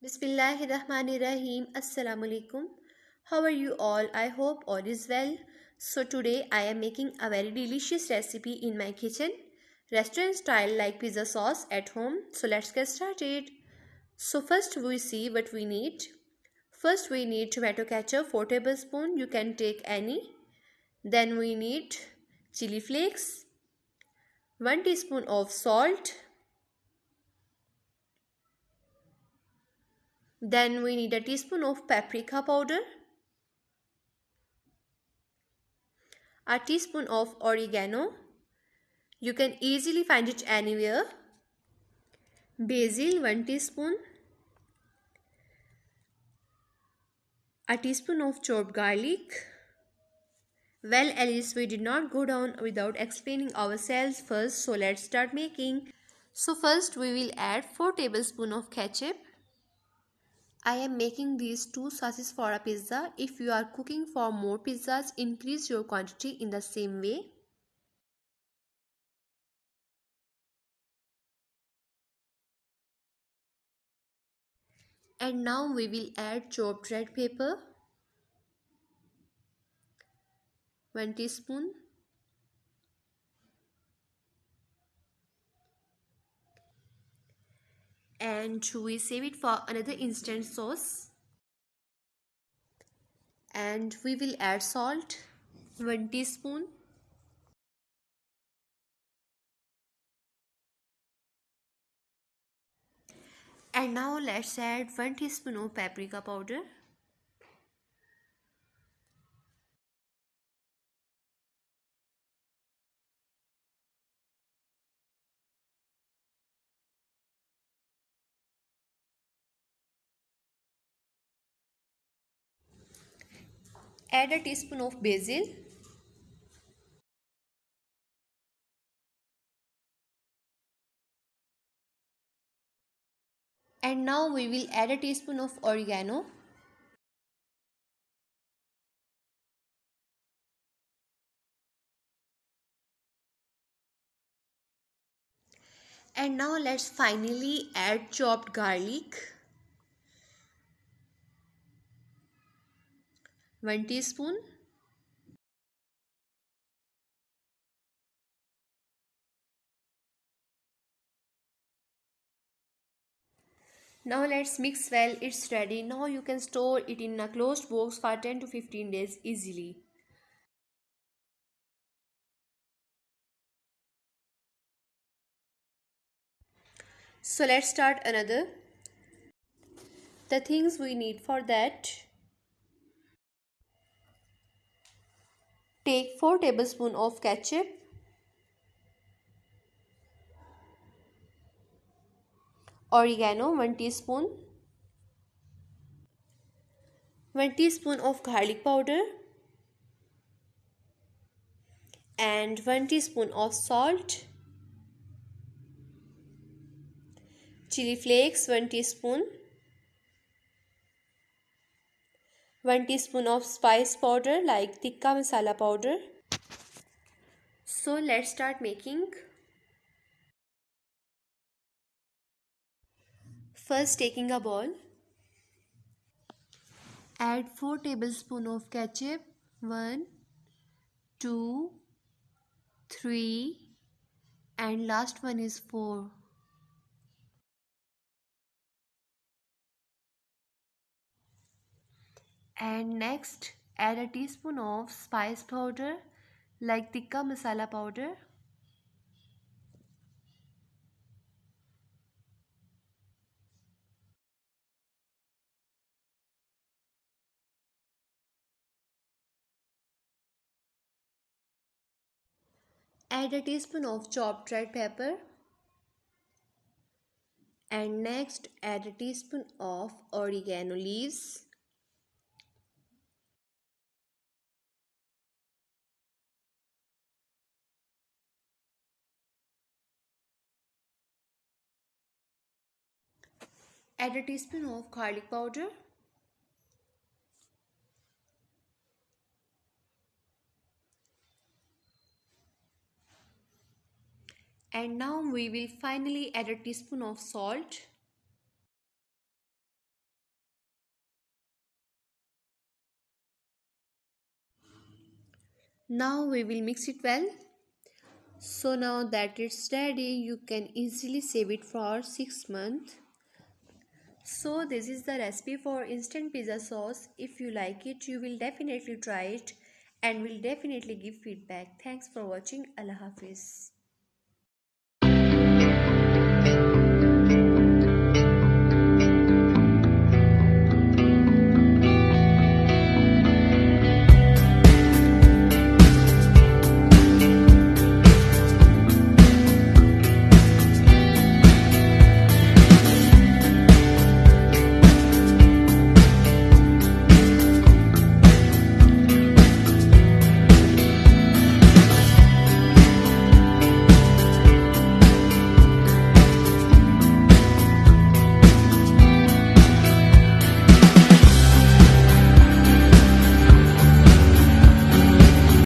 Bismillahirrahmanirrahim. Assalamu alaikum. How are you all? I hope all is well. So today I am making a very delicious recipe in my kitchen. Restaurant style like pizza sauce at home. So let's get started. So first we see what we need. First we need tomato ketchup 4 tablespoons. You can take any. Then we need chili flakes, 1 teaspoon of salt. Then we need a teaspoon of paprika powder, a teaspoon of oregano. You can easily find it anywhere. Basil 1 teaspoon, a teaspoon of chopped garlic. Well, Alice, we did not go down without explaining ourselves first, so let's start making. So first we will add 4 tablespoons of ketchup. I am making these 2 sauces for a pizza. If you are cooking for more pizzas, increase your quantity in the same way. And now we will add chopped red pepper, 1 teaspoon. And we save it for another instant sauce. And we will add salt, 1 teaspoon. And now let's add 1 teaspoon of paprika powder. Add a teaspoon of basil. And now we will add a teaspoon of oregano. And now let's finally add chopped garlic, 1 teaspoon. Now let's mix well. It's ready. Now you can store it in a closed box for 10 to 15 days easily. So let's start another. The things we need for that: take 4 tablespoons of ketchup, oregano 1 teaspoon, 1 teaspoon of garlic powder, and 1 teaspoon of salt, chili flakes 1 teaspoon, 1 teaspoon of spice powder like tikka masala powder. So let's start making. First, taking a bowl, add 4 tablespoons of ketchup, 1, 2, 3, and last one is 4. And next, add a teaspoon of spice powder like tikka masala powder. Add a teaspoon of chopped red pepper. And next, add a teaspoon of oregano leaves. Add a teaspoon of garlic powder. And now we will finally add a teaspoon of salt. Now we will mix it well. So now that it's ready, you can easily save it for 6 months. So this is the recipe for instant pizza sauce. If you like it, you will definitely try it and will definitely give feedback. Thanks for watching. Allah Hafiz.